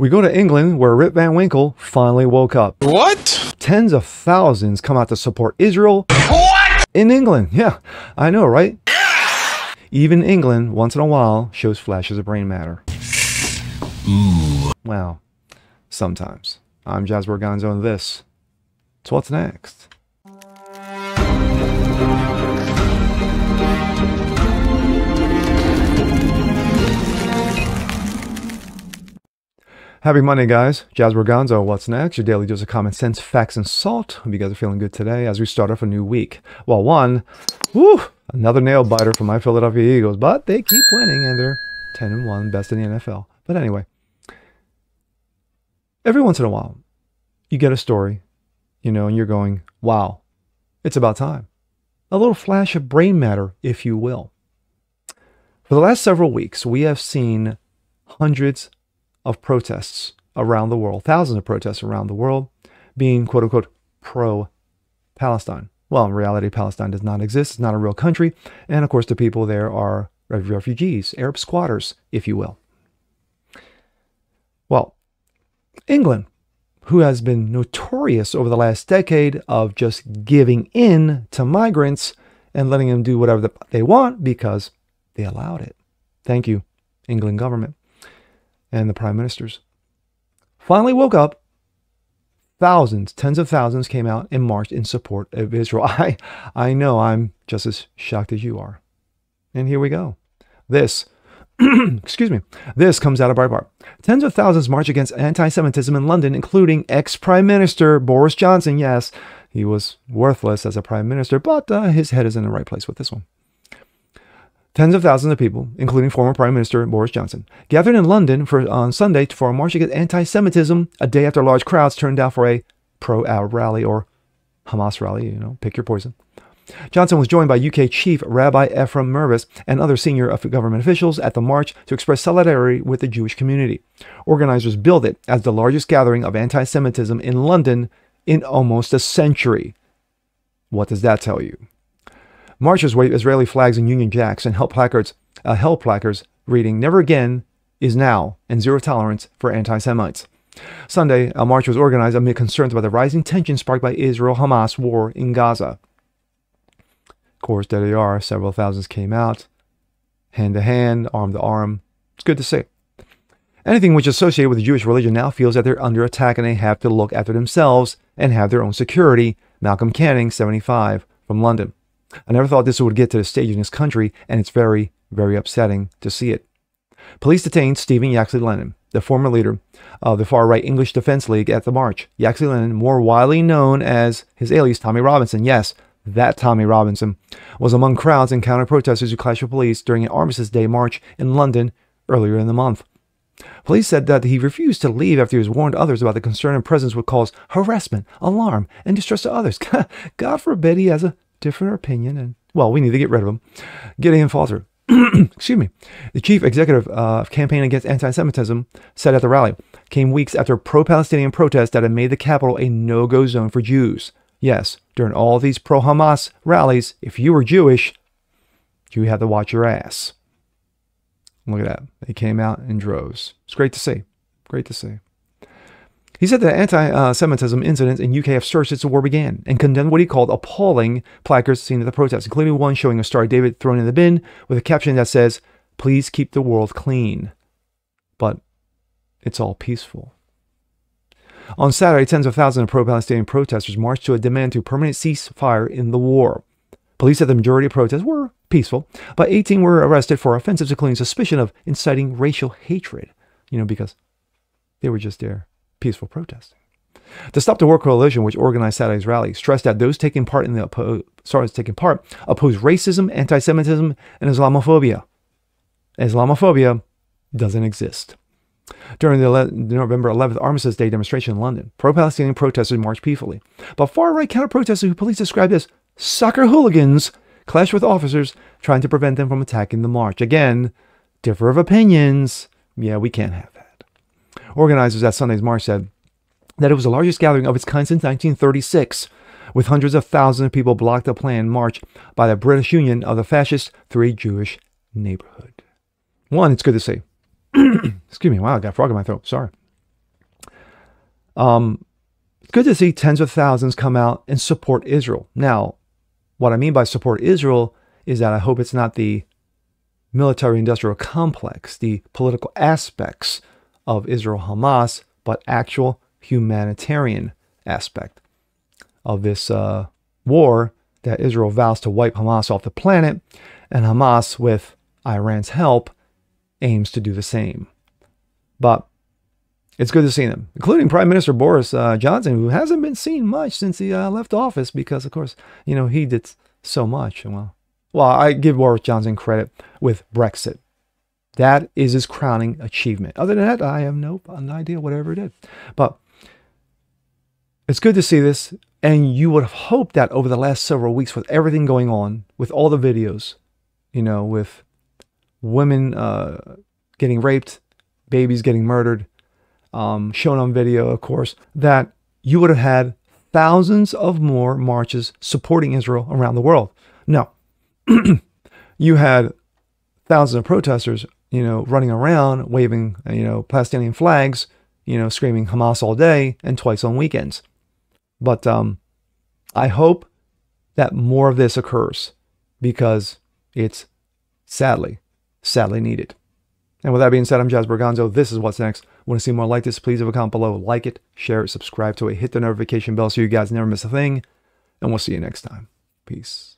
We go to England, where Rip Van Winkle finally woke up. What? Tens of thousands come out to support Israel. What? In England. Yeah, I know, right? Even England, once in a while, shows flashes of brain matter. Ooh. Well, sometimes. I'm Jasper Gonzo, and this is What's Next. Happy Monday, guys. Jasper Gonzo, What's Next? Your daily dose of common sense, facts, and salt. Hope you guys are feeling good today as we start off a new week. Well, another nail biter for my Philadelphia Eagles, but they keep winning, and they're 10-1, best in the NFL. But anyway, every once in a while, you get a story, and you're going, wow, it's about time. A little flash of brain matter, if you will. For the last several weeks, we have seen hundreds of protests around the world, thousands of protests around the world, being quote-unquote pro-Palestine. Well, in reality, Palestine does not exist. It's not a real country. And of course, the people there are refugees, Arab squatters, if you will. Well, England, who has been notorious over the last decade of just giving in to migrants and letting them do whatever they want because they allowed it. Thank you, England government and the prime ministers, finally woke up. Thousands, tens of thousands came out and marched in support of Israel. I know I'm just as shocked as you are. And here we go. This, excuse me, this comes out of Breitbart. Tens of thousands march against anti-Semitism in London, including ex-Prime Minister Boris Johnson. Yes, he was worthless as a prime minister, but his head is in the right place with this one. Tens of thousands of people, including former Prime Minister Boris Johnson, gathered in London on Sunday for a march against anti-Semitism, a day after large crowds turned out for a pro-Arab rally or Hamas rally, pick your poison. Johnson was joined by UK Chief Rabbi Ephraim Mervis and other senior government officials at the march to express solidarity with the Jewish community. Organizers billed it as the largest gathering of anti-Semitism in London in almost a century. What does that tell you? Marchers waved Israeli flags and Union Jacks and held placards reading, "Never again is now," and "Zero tolerance for anti-Semites." Sunday, a march was organized amid concerns about the rising tension sparked by Israel-Hamas war in Gaza. Of course, there they are. Several thousands came out, hand to hand, arm to arm. It's good to see. Anything which is associated with the Jewish religion now feels that they're under attack and they have to look after themselves and have their own security. Malcolm Canning, 75, from London. I never thought this would get to the stage in this country, and it's very, very upsetting to see it. Police detained Stephen Yaxley Lennon, the former leader of the far-right English Defense League, at the march. Yaxley Lennon, more widely known as his alias Tommy Robinson, yes, that Tommy Robinson, was among crowds and counter-protesters who clashed with police during an Armistice Day march in London earlier in the month. Police said that he refused to leave after he was warned others about the concern and presence would cause harassment, alarm, and distress to others. God forbid he has a different opinion, and well, we need to get rid of him. Gideon Falter, excuse me, the chief executive campaign against anti-Semitism, said at the rally, came weeks after pro-Palestinian protests that had made the capital a no-go zone for Jews. Yes, during all these pro-Hamas rallies, if you were Jewish, you had to watch your ass. Look at that. They came out in droves. It's great to see. Great to see. He said that anti-Semitism incidents in UK have surged since the war began and condemned what he called appalling placards seen at the protests, including one showing a Star of David thrown in the bin with a caption that says, "Please keep the world clean." But it's all peaceful. On Saturday, tens of thousands of pro-Palestinian protesters marched to a demand to permanent ceasefire in the war. Police said the majority of protests were peaceful, but 18 were arrested for offenses, including suspicion of inciting racial hatred, because they were just there. Peaceful protesting. The Stop the War Coalition, which organized Saturday's rally, stressed that those taking part oppose racism, anti-Semitism, and Islamophobia. Islamophobia doesn't exist. During the November 11th Armistice Day demonstration in London, pro-Palestinian protesters marched peacefully, but far-right counter-protesters who police described as soccer hooligans clashed with officers trying to prevent them from attacking the march. Again, differ of opinions. Yeah, we can't have that. Organizers at Sunday's march said that it was the largest gathering of its kind since 1936, with hundreds of thousands of people blocked a planned march by the British Union of the fascist Three Jewish Neighborhood. One, it's good to see. Excuse me. Wow, I got a frog in my throat. Sorry. It's good to see tens of thousands come out and support Israel. Now, what I mean by support Israel is that I hope it's not the military-industrial complex, the political aspects of Israel-Hamas, but actual humanitarian aspect of this war that Israel vows to wipe Hamas off the planet, and Hamas, with Iran's help, aims to do the same. But it's good to see them, including Prime Minister Boris Johnson, who hasn't been seen much since he left office because, of course, he did so much. Well, I give Boris Johnson credit with Brexit. That is his crowning achievement. Other than that, I have no idea whatever it did. But it's good to see this. And you would have hoped that over the last several weeks, with everything going on, with all the videos, with women getting raped, babies getting murdered, shown on video, of course, that you would have had thousands of more marches supporting Israel around the world. No. You had thousands of protesters, running around, waving, Palestinian flags, screaming Hamas all day and twice on weekends. But I hope that more of this occurs because it's sadly needed. And with that being said, I'm Jazz Berganzo. This is What's Next. Want to see more like this? Please leave a comment below. Like it, share it, subscribe to it, hit the notification bell so you guys never miss a thing. And we'll see you next time. Peace.